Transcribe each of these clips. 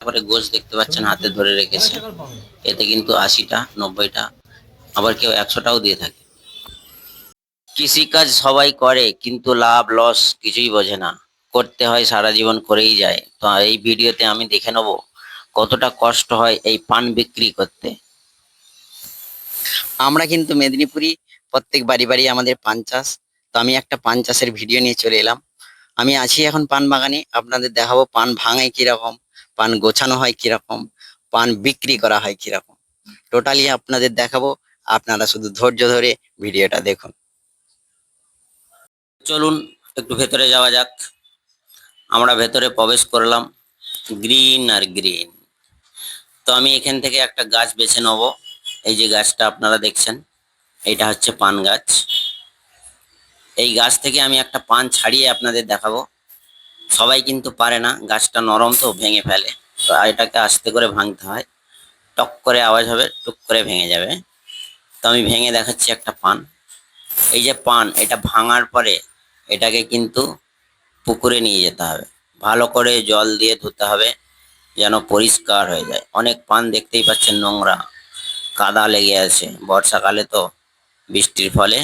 তারপরে গোছ দেখতে পাচ্ছেন হাতে ধরে রেখেছে। এতে কিন্তু 80টা 90টা আবার কেউ 100টাও দিয়ে থাকে। কৃষিকাজ সবাই করে কিন্তু লাভ লস কিছুই বোঝে না, করতে হয় সারা জীবন করেই যায়। তো এই ভিডিওতে আমি দেখে নেব কতটা কষ্ট হয় এই পান বিক্রি করতে। আমরা কিন্তু মেদিনীপুরি, প্রত্যেক বাড়ি বাড়ি আমাদের পান চাষ। তো আমি একটা পান চাষের ভিডিও নিয়ে চলে এলাম। আমি আছি এখন পান বাগানে, আপনাদের দেখাবো পান ভাঙায় কিরকম, পান গোছানো হয় কিরকম, পান বিক্রি করা হয় কিরকম, টোটালি আপনাদের দেখাবো। আপনারা শুধু ধৈর্য ধরে ভিডিওটা দেখুন। চলুন একটু ভেতরে যাওয়া যাক। আমরা ভেতরে প্রবেশ করলাম, গ্রিন আর গ্রিন। তো আমি এখান থেকে একটা গাছ বেছে নেব। এই যে গাছটা আপনারা দেখছেন, এটা হচ্ছে পান গাছ। এই গাছ থেকে আমি একটা পান ছাড়িয়ে আপনাদের দেখাবো। সবাই কিন্তু পারে না, গাছটা নরম তো ভেঙে ফেলে। তো এটাকে আস্তে করে ভাঙতে হয়, টক করে আওয়াজ হবে, টুক করে ভেঙে যাবে। তো আমি ভেঙে দেখাচ্ছি একটা পান। এই যে পান, এটা ভাঙার পরে এটাকে কিন্তু পুকুরে নিয়ে যেতে হবে, ভালো করে জল দিয়ে ধুতে হবে যেন পরিষ্কার হয়ে যায়। অনেক পান দেখতেই পাচ্ছেন নোংরা, কাদা লেগে আছে, বর্ষাকালে তো বৃষ্টির ফলে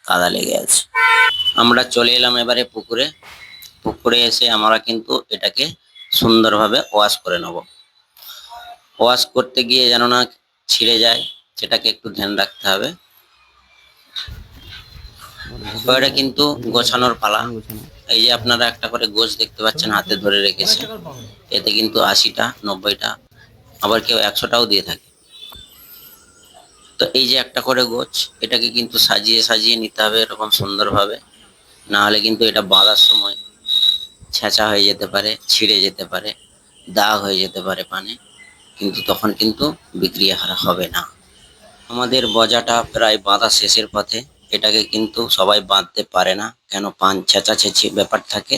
কাদা লেগে আছে। আমরা চলে এলাম এবারে পুকুরে। পুকুরে এসে আমরা কিন্তু এটাকে সুন্দরভাবে ওয়াশ করে নেব। ওয়াশ করতে গিয়ে যেন না ছিঁড়ে যায়, সেটাকে একটু ধ্যান রাখতে হবে। তো এটা কিন্তু গোছানোর পালা। এই যে আপনারা একটা করে গোছ দেখতে পাচ্ছেন হাতে ধরে রেখেছে। এতে কিন্তু 80টা 90টা আবার কেউ 100টাও দিয়ে থাকে। তো এই যে একটা করে গোছ, এটাকে কিন্তু সাজিয়ে সাজিয়ে নিতে হবে এরকম সুন্দরভাবে, না হলে কিন্তু এটা বাঁধার সময় ছেঁচা হয়ে যেতে পারে, ছিঁড়ে যেতে পারে, দাগ হয়ে যেতে পারে পানে, কিন্তু তখন কিন্তু বিক্রি হবে না। আমাদের বজাটা প্রায় বাঁধা শেষের পথে। এটাকে কিন্তু সবাই বাঁধতে পারে না, কেন পান ছেঁচাছেঁচি ব্যাপার থাকে,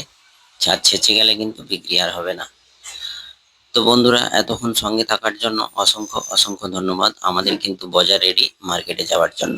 ছেঁচে গেলে কিন্তু বিক্রি আর হবে না। তো বন্ধুরা, এতক্ষণ সঙ্গে থাকার জন্য অসংখ্য অসংখ্য ধন্যবাদ। আমাদের কিন্তু বজা রেডি মার্কেটে যাওয়ার জন্য।